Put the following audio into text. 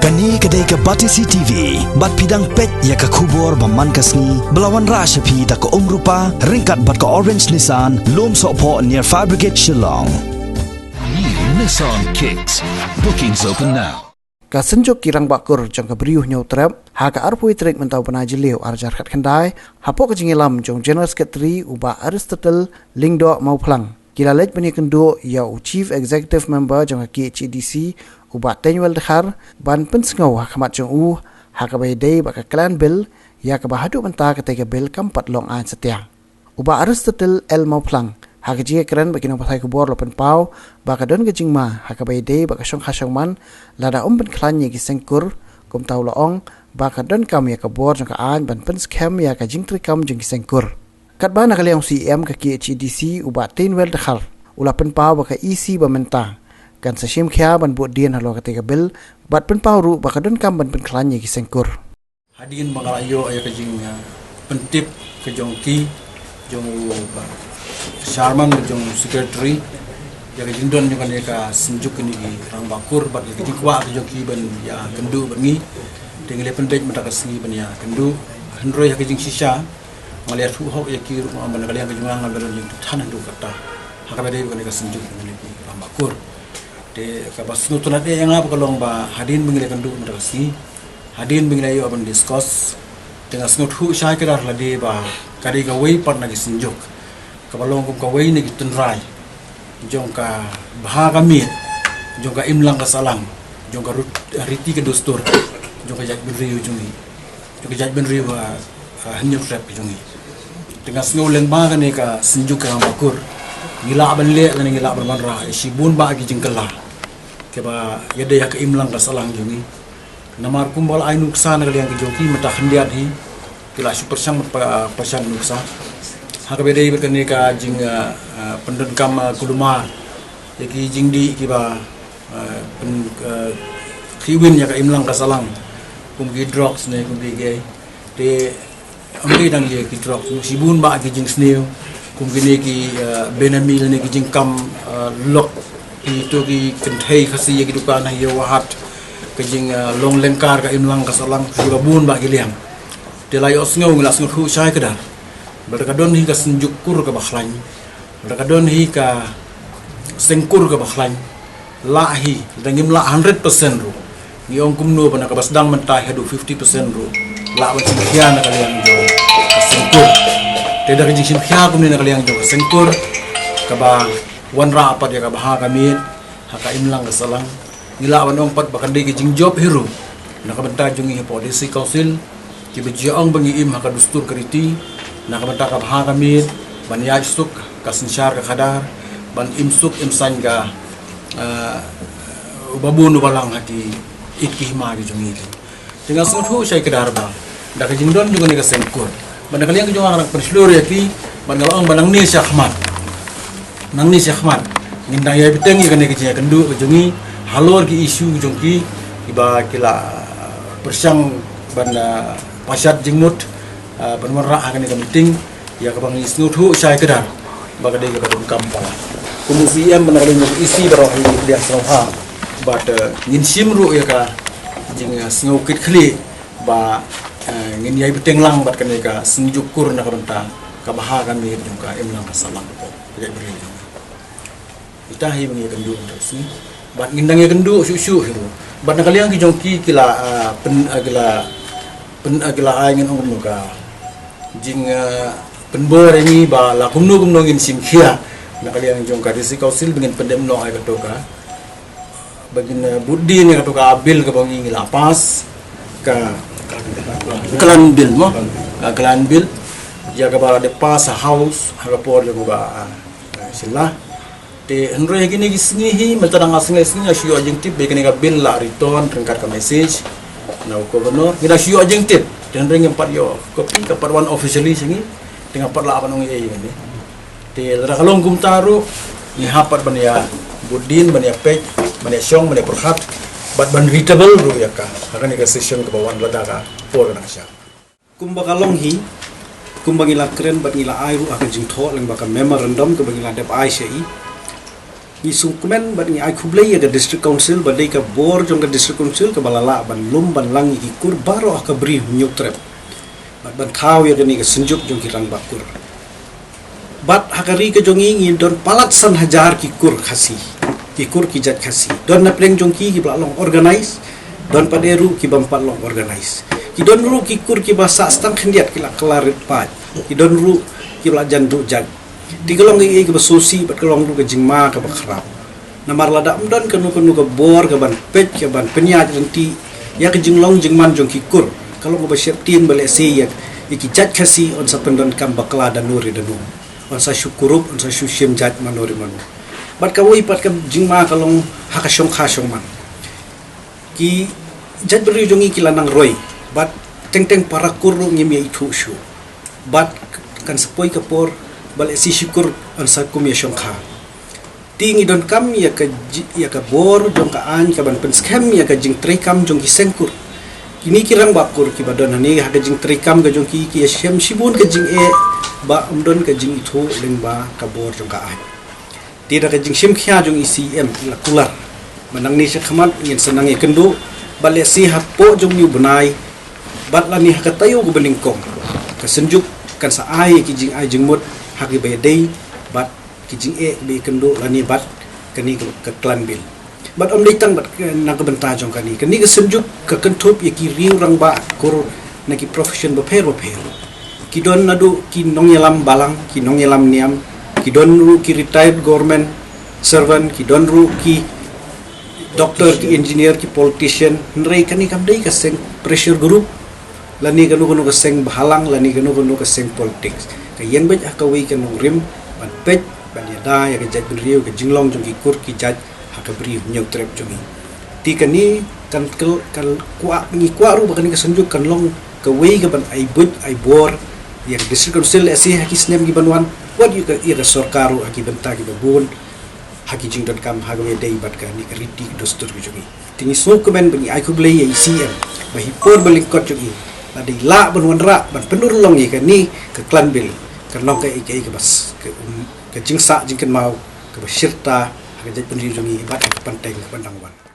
Kani kedai ke Batisi TV, bat pidang pet ya ke kubur baman kasni, belawan rasa pi da ke rupa, ringkat bat ke Orange Nissan, lom sokpo near Fire Brigade Shillong. New Nissan Kicks. Bookings open now. Kasenjok kirang bakur jang kebriuh nyau trap, haka arpui trik mentau penaji liu arjar kat kendai, hapok kejingilam jong General Secretary uba Aristotle Lingdo mau pelang. Kila lej bani kendo ya Chief Executive Member jang KHDC uba Tenuel Dekhar ban pensengau hakamat jong haka baydai baka klan bill ya ka bahadu mentah ketika bill kampat long an setiang. Uba Aristotle L mau pelang. Haka jika keren bagi nombor saya kubur lopen pau, baka don kejing ma, haka bayde baka syong hasyong man, lada umben klan ye gisengkur, kum tau loong, baka don kam ya kabur jang ka an, ban pen skem ya ka jing trikam jang gisengkur. Kat ba nakaliang CM ka KHDC uba Tenuel Dekhar, ula pen pau baka isi bamentang, kan sasyim kya ban buat dian halo ketika bil, bat pen pau ru baka don kam ban pen klan ye gisengkur. Hadin mangalayo ay ka jing pentip ka jong ki, jong Sharman jong secretary jaga jindon juga ni ka senjuk ni rang bakur bat ni jikwa jong ki ban ya kendu bangi dengan lepen bej mata kasni ban ya kendu hendroi ha jing sisa ngaliat hu hok ya ki ban kalian ka jungang ngal jing tan ndu kata ha ka bade ni ka senjuk ni rang bakur de ka basnu tunat yang apa kalong ba hadin bengile kendu mata kasni hadin bengile yo ban discuss dengan snut hu sya kira la de ba kadi ga wei par na ki senjuk kabalong kum kawai ni gitun rai jong ka bahaga mit jong ka imlang ka salang jong ka riti ka dostur jong ka jak benriu jungi jong ka jak benriu hanya trap jungi dengan ngoleng ba ni ka senjuk ka bakur gila ban le ni gila ban ra sibun ba gi jengkela ke ba yada ya ka imlang ka salang jungi namar kumbal ai nuksa na kalian ke joki mata hendiat hi kila super sang pasang nuksa haka bedai berkani ka jing pendon kam kulumar yaki jing di kiba pen khiwin ya ka imlang ka salang kum gi drugs ne kum ge te amri dang ye ki drugs sibun ba ki jing sneu kum gi ki benamil ne ki jing kam lok ki to ki kenthai khasi ye ki dukan ha ye wahat ka jing long lengkar ka imlang ka salang siba bun ba gi liam te lai osngau nglas ngu sai kedar berkadon hi ka senjukur ka bakhlañ berkadon hi ka sengkur ka bakhlañ la hi dangim la 100% ru ni ong kumno bana ka basdang mentai hadu 50% ru la ban simkhia na kalian jo ka sengkur te da jing simkhia kumni na kalian jo ka sengkur ka ba wan ra apa dia ka baha kami haka imlang ka salang nila ban ong pat bakande ki jing job hiru na ka banta jungi hi policy council ki bejiang bangi im haka dustur kariti nak banta ka baha kami ban yaj suk ka sinsyar ka khadar ban imsuk imsan ka babunu balang hati ikki ma gi jungi dengan sunghu syai kedar ba da ka jingdon juga ni ka sengkur ban kalian ke jongang rak perslur yaki ban galong banang ni syahmat nang ni syahmat ngindang ya biteng ka ni ke kendu ke jungi halor ki isu jongki iba kila persang ban pasyat jingmut penmerah akan ini penting ya kabang isnuthu syai kedar baga dei ka dum kampala kumusiam benarnya isi barang dia sroha but ngin simru ya ka jing snokit khli ba ngin yai beteng lang bat kan ka senjukur na karenta ka baha kami dum ka imlang ka salang ko ya beri ita hi mengi kendu sini bat ngindang ya kendu syu hiru bat nakaliang ki jongki kila pen agila angin ong ka jing penbor ini ba la kumno ngin simkhia nakalian jong ka disi council dengan pendem no ay katoka bagin buddi ni katoka bil ka bangi lapas ka klan bil mo klan bil ya ka ba de pas house ha por le ba sila te hendro gini gisni hi matang asngai sni asyo jing tip be ka bil la return rengkat ka message na ko gobernur kita asyo jing tip dan ring empat yo kopi ka parwan officially singi dengan pat la panong ye ni te la kalong kum taru ni hapat ban ya budin ban ya pek ban ya syong ban ya perhat bat ban readable ru ya ka akan ka session ke bawan ladaka por na sya kum bakalong hi kum bangila kren bat ngila ai ru akan jing tho leng baka memorandum ke bangila dep ai sei ni sungkumen ban ni ai khublei ga district council badai ka bor jong ga district council ka balala ban lum ban lang ikur baro ka bri nyutrep ban khaw ya ni ga senjuk jong kirang bakur bat hakari ka jong ingin don palat san hajar ki kur khasi ki kur ki jat khasi don na pleng jong ki blalong organize don paderu ki bampat long organize ki don ru ki kur ki basa stang khendiat ki la klarit pa ki don ru ki bla jan du jag di gelong i ke basosi bat gelong ru ke jingma ke bakhrap namar lada umdan ke nu ke bor ke ban pet ke ban penyaj nanti ya ke jinglong jingman jong ki kur kalau ko basyap tin bale se ya ki jat khasi on sa pendon kam bakla dan nuri danu on sa syukurup on sa syushim jat manuri manu bat ka woi pat ke jingma kalong hakashong khashong man ki jat beri jongi kilanang roy bat teng para kurru ngim ya itu shu bat kan sepoi kapor balik si syukur an sakum ya shongkha tingi don kam ya ka bor jong ka an ka ban pen scam ya ka jing trikam jong ki sengkur kini kirang bakur ki badon ani ha ka jing trikam ka jong ki ya shem shibun ka jing ba umdon ka jing itu leng ba ka bor jong ka an tidak ka jing shem khya jong icm la kular manang ni syakhamat ngin senang ya kendo balik si hapo jong ni bunai bat la ni ha ka tayo ko belingkong ka senjuk kan sa ai ki jing ai jing mut haki bay day bat ki jing be kendo lani bat kani ke klan bil bat om ditang bat nang ke benta jong kani ke senjuk ke kentup ya ki riu rang ba kur na ki profession ba pher ki don nadu ki nong yelam balang ki nong yelam niam ki don ru ki retired government servant ki don ru ki doctor ki engineer ki politician nrei kani kam dei ka seng pressure group lani kanu ka seng bahalang lani kanu ka seng politics ka yen baj akawi kan rim ban pej ban yada ya ka jaj beriu ka jinglong jong ki kur ki jaj haka beriu nyau trep jongi ti kani kan kwa ni kwa ru bakani ka senjuk kan long ka wei ka ban ai buj ai bor ya district council asi haki snem ki banwan what you ka ira sorkaru haki benta ki babun haki jingdon kam haga we dei bat ka ni ka riti dostur ki jongi tingi so ko ben bani ai ko blei ya icm bahi por balingkot jongi ladi la banwan ra ban penur long ni ka ni ka klan bil kan long ka ike bas ke jingsa jingkan mau ke beserta ke jaj pendiri jongi bat ke panteng ke pandangwan